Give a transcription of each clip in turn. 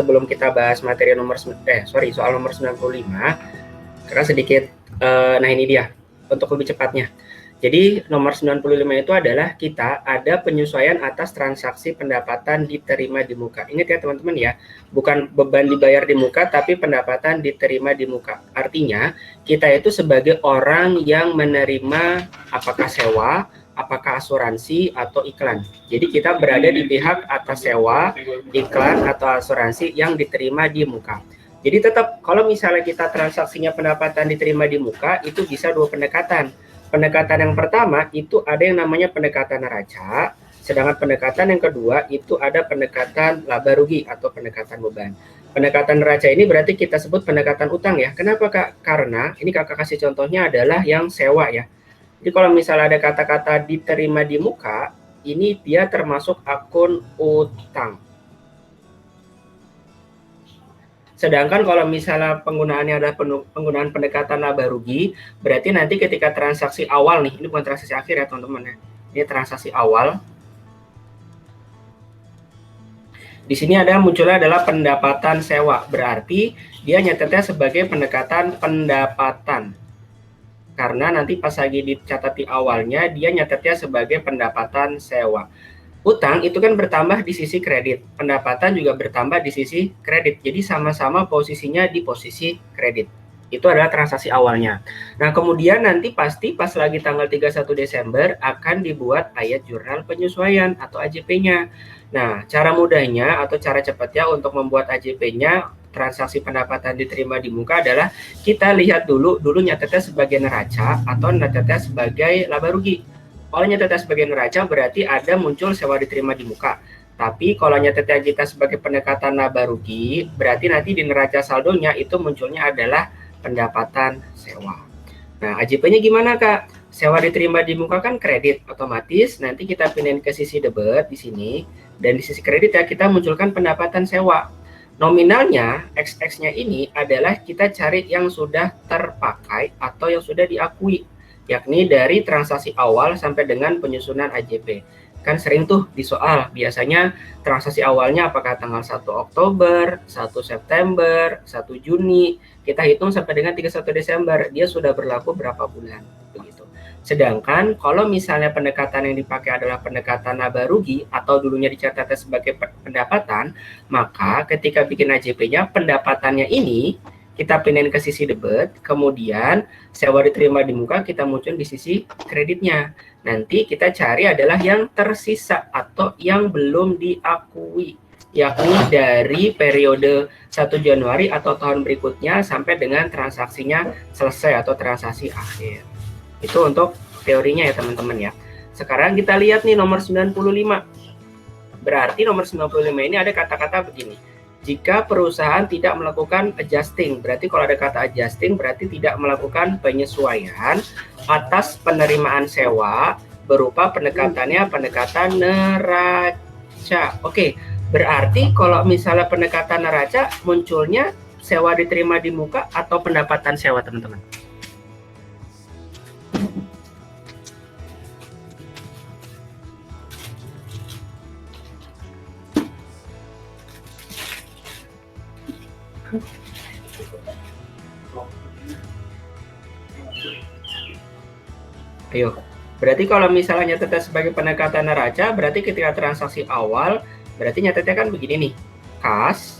sebelum kita bahas materi soal nomor 95, karena sedikit, nah ini dia, untuk lebih cepatnya. Jadi nomor 95 itu adalah kita ada penyesuaian atas transaksi pendapatan diterima di muka. Ingat ya teman-teman ya, bukan beban dibayar di muka, tapi pendapatan diterima di muka. Artinya, kita itu sebagai orang yang menerima apakah sewa, apakah asuransi, atau iklan. Jadi kita berada di pihak atas sewa, iklan, atau asuransi yang diterima di muka. Jadi tetap kalau misalnya kita transaksinya pendapatan diterima di muka, itu bisa dua pendekatan. Pendekatan yang pertama itu ada yang namanya pendekatan neraca, sedangkan pendekatan yang kedua itu ada pendekatan laba rugi atau pendekatan beban. Pendekatan neraca ini berarti kita sebut pendekatan utang ya. Kenapa Kak? Karena ini Kakak kasih contohnya adalah yang sewa ya. Jadi kalau misalnya ada kata-kata diterima di muka, ini dia termasuk akun utang. Sedangkan kalau misalnya penggunaannya adalah penggunaan pendekatan laba rugi, berarti nanti ketika transaksi awal nih, ini bukan transaksi akhir ya teman-teman ya, ini transaksi awal. Di sini ada munculnya adalah pendapatan sewa, berarti dia nyatetnya sebagai pendekatan pendapatan. Karena nanti pas lagi dicatat di awalnya, dia nyatetnya sebagai pendapatan sewa. Utang itu kan bertambah di sisi kredit, pendapatan juga bertambah di sisi kredit. Jadi sama-sama posisinya di posisi kredit. Itu adalah transaksi awalnya. Nah, kemudian nanti pasti pas lagi tanggal 31 Desember akan dibuat ayat jurnal penyesuaian atau AJP-nya. Nah, cara mudahnya atau cara cepatnya untuk membuat AJP-nya transaksi pendapatan diterima di muka adalah kita lihat dulu nyatetnya sebagai neraca atau nyatetnya sebagai laba rugi. Kalau nyatetnya sebagai neraca berarti ada muncul sewa diterima di muka. Tapi kalau nyatetnya kita sebagai pendekatan laba rugi, berarti nanti di neraca saldonya itu munculnya adalah pendapatan sewa. Nah, AJP-nya gimana Kak? Sewa diterima di muka kan kredit, otomatis nanti kita pindahin ke sisi debit di sini, dan di sisi kredit ya kita munculkan pendapatan sewa. Nominalnya, XX-nya ini adalah kita cari yang sudah terpakai atau yang sudah diakui, yakni dari transaksi awal sampai dengan penyusunan AJP. Kan sering tuh di soal, biasanya transaksi awalnya apakah tanggal 1 Oktober, 1 September, 1 Juni, kita hitung sampai dengan 31 Desember, dia sudah berlaku berapa bulan, begitu. Sedangkan kalau misalnya pendekatan yang dipakai adalah pendekatan laba rugi atau dulunya dicatatnya sebagai pendapatan, maka ketika bikin AJP-nya, pendapatannya ini kita pindahin ke sisi debit, kemudian sewa diterima di muka kita muncul di sisi kreditnya. Nanti kita cari adalah yang tersisa atau yang belum diakui, yakni dari periode 1 Januari atau tahun berikutnya sampai dengan transaksinya selesai atau transaksi akhir. Itu untuk teorinya ya teman-teman ya. Sekarang kita lihat nih nomor 95. Berarti nomor 95 ini ada kata-kata begini. Jika perusahaan tidak melakukan adjusting, berarti kalau ada kata adjusting berarti tidak melakukan penyesuaian atas penerimaan sewa berupa pendekatannya pendekatan neraca. Oke, berarti kalau misalnya pendekatan neraca munculnya sewa diterima di muka atau pendapatan sewa teman-teman? Ayo, berarti kalau misalnya nyatetnya sebagai pendekatan neraca, berarti ketika transaksi awal, berarti nyatetnya kan begini nih, kas,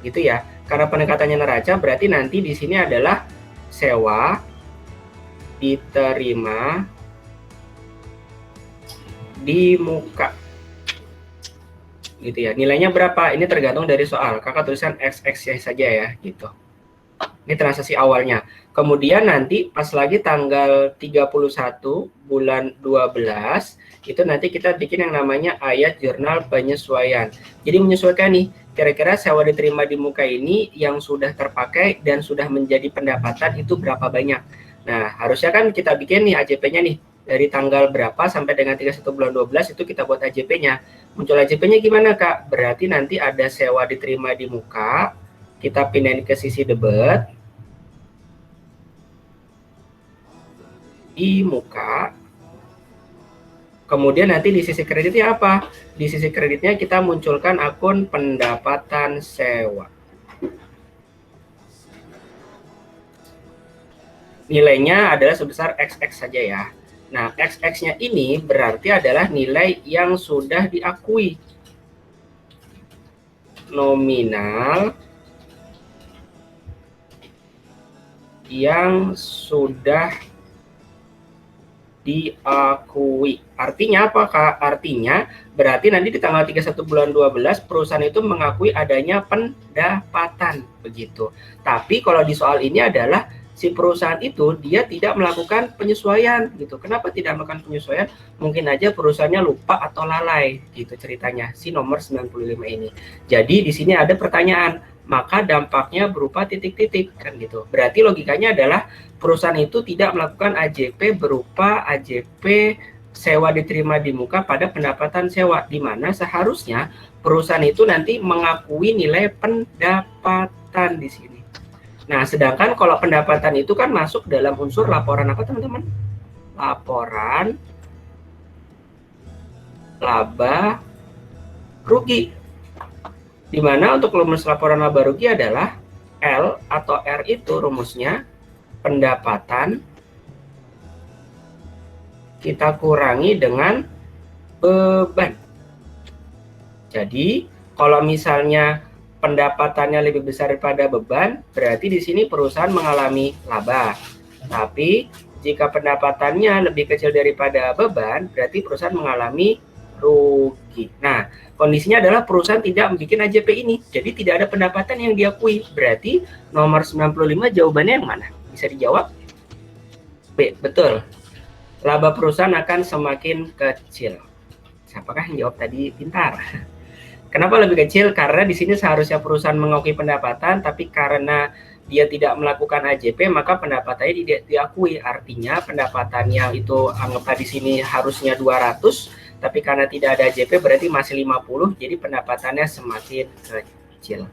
gitu ya. Karena pendekatannya neraca, berarti nanti di sini adalah sewa diterima di muka, gitu ya. Nilainya berapa? Ini tergantung dari soal. Kakak tulisan XX saja ya, gitu. Ini transaksi awalnya. Kemudian nanti pas lagi tanggal 31 bulan 12, itu nanti kita bikin yang namanya ayat jurnal penyesuaian. Jadi menyesuaikan nih, kira-kira sewa diterima di muka ini yang sudah terpakai dan sudah menjadi pendapatan itu berapa banyak. Nah, harusnya kan kita bikin nih AJP-nya nih, dari tanggal berapa sampai dengan 31 bulan 12 itu kita buat AJP-nya. Muncul AJP-nya gimana Kak? Berarti nanti ada sewa diterima di muka, kita pindahin ke sisi debit, di muka, Kemudian nanti di sisi kreditnya apa? Di sisi kreditnya kita munculkan akun pendapatan sewa. Nilainya adalah sebesar XX saja ya. Nah, XX-nya ini berarti adalah nilai yang sudah diakui. Nominal yang sudah diakui. Artinya apa, Kak? Artinya berarti nanti di tanggal 31 bulan 12 perusahaan itu mengakui adanya pendapatan begitu. Tapi kalau di soal ini adalah si perusahaan itu dia tidak melakukan penyesuaian gitu. Kenapa tidak melakukan penyesuaian? Mungkin aja perusahaannya lupa atau lalai gitu ceritanya si nomor 95 ini. Jadi di sini ada pertanyaan, maka dampaknya berupa titik-titik kan gitu. Berarti logikanya adalah perusahaan itu tidak melakukan AJP berupa AJP sewa diterima di muka pada pendapatan sewa, di mana seharusnya perusahaan itu nanti mengakui nilai pendapatan di sini. Nah, sedangkan kalau pendapatan itu kan masuk dalam unsur laporan apa, teman-teman? Laporan laba rugi. Di mana untuk rumus laporan laba rugi adalah L atau R itu rumusnya pendapatan kita kurangi dengan beban. Jadi, kalau misalnya pendapatannya lebih besar daripada beban, berarti di sini perusahaan mengalami laba. Tapi jika pendapatannya lebih kecil daripada beban, berarti perusahaan mengalami rugi. Nah, kondisinya adalah perusahaan tidak membuat AJP ini, jadi tidak ada pendapatan yang diakui. Berarti nomor 95 jawabannya yang mana? Bisa dijawab? B, betul. Laba perusahaan akan semakin kecil. Siapakah yang jawab tadi pintar? Kenapa lebih kecil? Karena di sini seharusnya perusahaan mengakui pendapatan, tapi karena dia tidak melakukan AJP, maka pendapatannya tidak diakui. Artinya pendapatannya itu anggaplah di sini harusnya 200, tapi karena tidak ada AJP berarti masih 50, jadi pendapatannya semakin kecil.